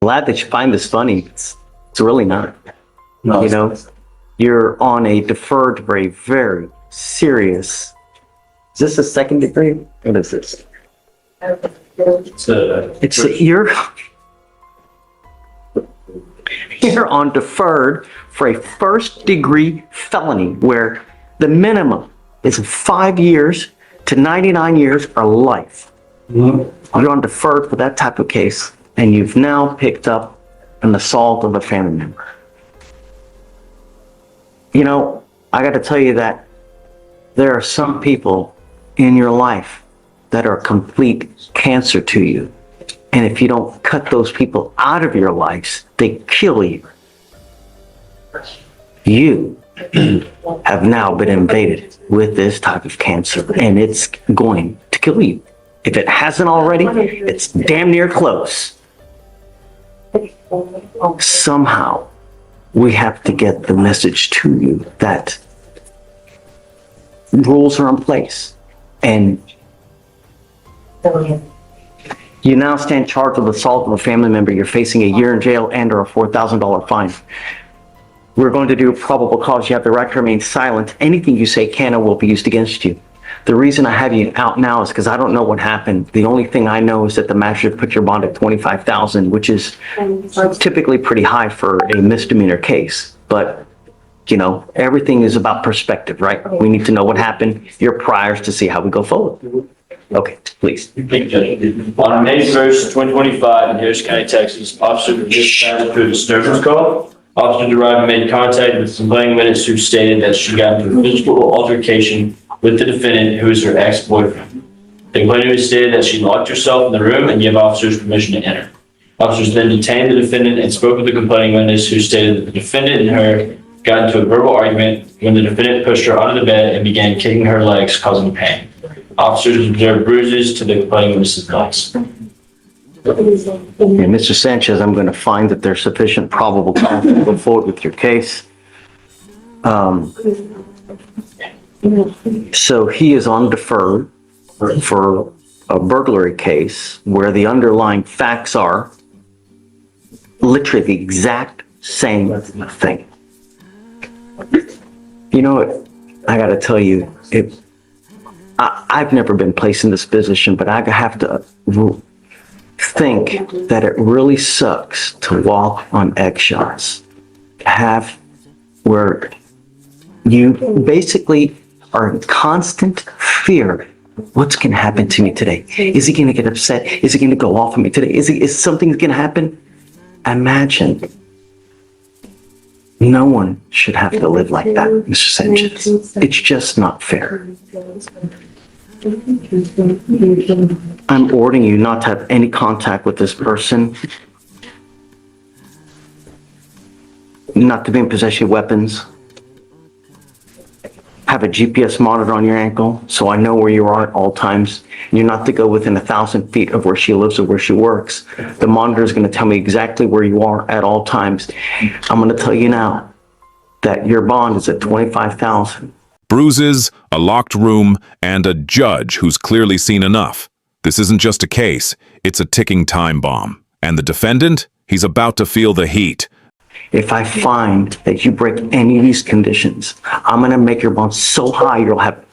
Glad that you find this funny. It's really not. No, You know, you're on a deferred for a very serious. Is this a second degree? What is this? You're on deferred for a first degree felony where the minimum is 5 years to 99 years or life. You're on deferred for that type of case, and you've now picked up an assault of a family member. You know, I got to tell you that there are some people in your life that are complete cancer to you. And if you don't cut those people out of your lives, they kill you. You have now been invaded with this type of cancer, and it's going to kill you. If it hasn't already, it's damn near close. Somehow, we have to get the message to you that rules are in place, and you now stand charged with assault of a family member. You're facing a year in jail and or a $4,000 fine. We're going to do probable cause. You have the right to remain silent. Anything you say can or will be used against you. The reason I have you out now is because I don't know what happened. The only thing I know is that the magistrate put your bond at $25,000, which is typically pretty high for a misdemeanor case. But, you know, everything is about perspective, right? We need to know what happened, your priors, to see how we go forward. Okay, please. Thank you, Judge. On May 1st, 2025, in Harris County, Texas, officers were dispatched to a disturbance call. Officers arrived and made contact with some complaining witness who stated that she got into a physical altercation with the defendant, who is her ex-boyfriend. The complainant stated that she locked herself in the room and gave officers permission to enter. Officers then detained the defendant and spoke with the complaining witness, who stated that the defendant and her got into a verbal argument when the defendant pushed her onto the bed and began kicking her legs, causing pain. Officers observed bruises to the complaining witness's legs. Okay, Mr. Sanchez, I'm going to find that there's sufficient probable cause to go forward with your case. So he is on deferred for a burglary case where the underlying facts are literally the exact same thing. You know what? I got to tell you, I've never been placed in this position, but I have to think that it really sucks to walk on eggshells, have where you basically are in constant fear. What's going to happen to me today? Is he going to get upset? Is he going to go off on me today? Is something going to happen? Imagine. No one should have to live like that, Mr. Sanchez. It's just not fair. I'm ordering you not to have any contact with this person, not to be in possession of weapons, have a GPS monitor on your ankle so I know where you are at all times. You're not to go within 1,000 feet of where she lives or where she works. The monitor is going to tell me exactly where you are at all times. I'm going to tell you now that your bond is at $25,000. Bruises, a locked room, and a judge who's clearly seen enough. This isn't just a case, it's a ticking time bomb. And the defendant? He's about to feel the heat. If I find that you break any of these conditions, I'm going to make your bond so high you'll have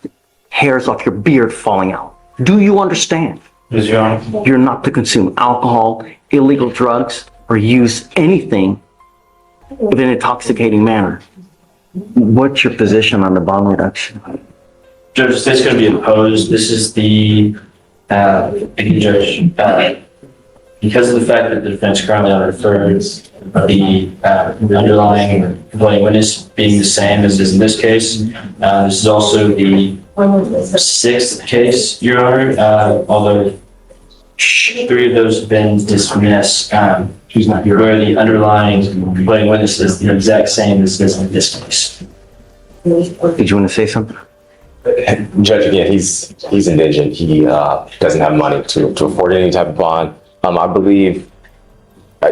hairs off your beard falling out. Do you understand? Yes, Your Honor. You're not to consume alcohol, illegal drugs, or use anything of an intoxicating manner. What's your position on the bond reduction? Judge, the state's going to be opposed. This is the, thank you, Judge, because of the fact that the defense currently on deferred, the underlying complaining witness being the same as is in this case. This is also the 6th case, Your Honor, although 3 of those have been dismissed. He's not here. Where the underlying complaining witness is the exact same as is in this case. Did you want to say something? Judge, again, he's indigent. He doesn't have money to afford any type of bond. I believe,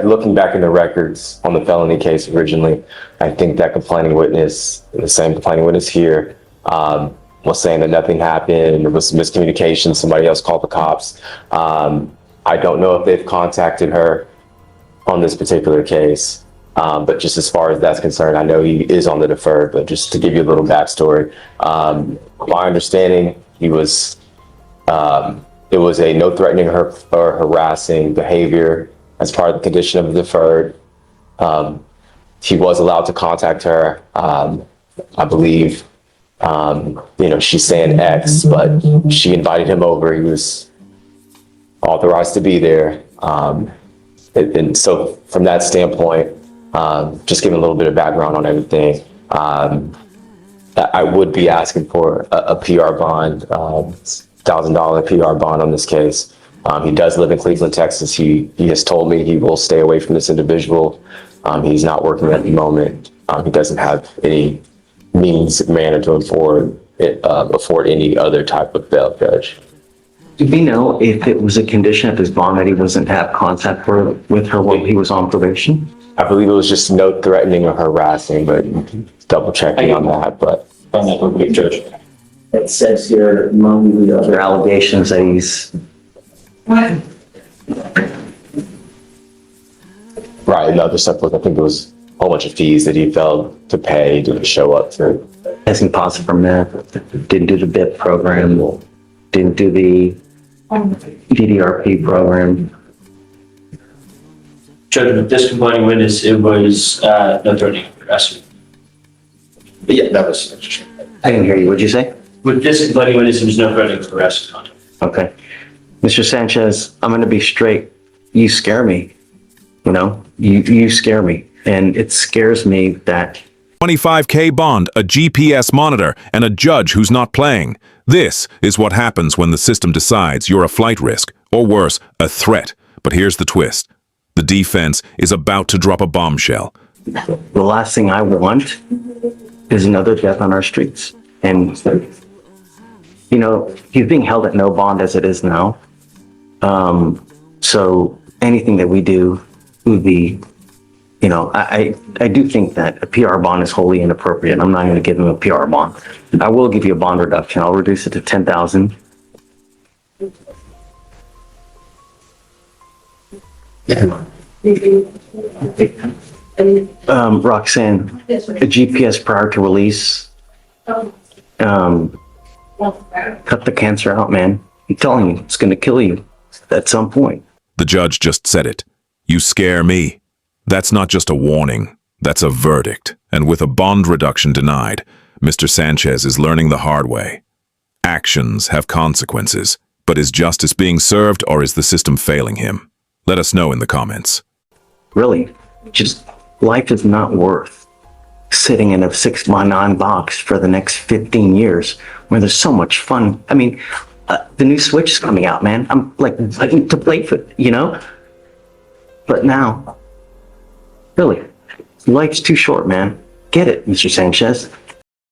looking back in the records on the felony case originally, I think that complaining witness, the same complaining witness here, was saying that nothing happened. There was miscommunication. Somebody else called the cops. I don't know if they've contacted her. on this particular case. But just as far as that's concerned, I know he is on the deferred, but just to give you a little backstory, my understanding, he was, it was a no threatening or harassing behavior as part of the condition of the deferred. He was allowed to contact her. I believe, she's saying X, but she invited him over. He was authorized to be there. And so from that standpoint, just giving a little bit of background on everything, I would be asking for a PR bond, $1,000 PR bond on this case. He does live in Cleveland, Texas. He has told me he will stay away from this individual. He's not working at the moment. He doesn't have any means, manner to afford any other type of bail, Judge. Do we know if it was a condition of his bond that he doesn't have contact with her while he was on probation? I believe it was just no threatening or harassing, but double checking on that, but. On that one, Judge. It says here among the other allegations that he's. Right, another stuff was, I think it was a whole bunch of fees that he failed to pay, didn't show up to. Testing positive for meth, didn't do the BIP program, didn't do the DDRP program. Judge, with this complaining witness, it was no threatening or harassment. Yeah, that was. I didn't hear you. What'd you say? With this complaining witness, there was no threatening or harassment. Okay. Mr. Sanchez, I'm going to be straight. You scare me. You know, you scare me. And it scares me that. $25K bond, a GPS monitor, and a judge who's not playing. This is what happens when the system decides you're a flight risk, or worse, a threat. But here's the twist. The defense is about to drop a bombshell. The last thing I want is another death on our streets. And, you know, he's being held at no bond as it is now. So anything that we do would be, you know, I do think that a PR bond is wholly inappropriate. I'm not going to give him a PR bond. I will give you a bond reduction. I'll reduce it to $10,000. Roxanne, a GPS prior to release. Cut the cancer out, man. I'm telling you, it's going to kill you at some point. The judge just said it. You scare me. That's not just a warning. That's a verdict. And with a bond reduction denied, Mr. Sanchez is learning the hard way. Actions have consequences. But is justice being served, or is the system failing him? Let us know in the comments. Really, just life is not worth sitting in a 6x9 box for the next 15 years where there's so much fun. I mean, the new Switch is coming out, man. I'm like to play for, you know? But now, really, life's too short, man. Get it, Mr. Sanchez.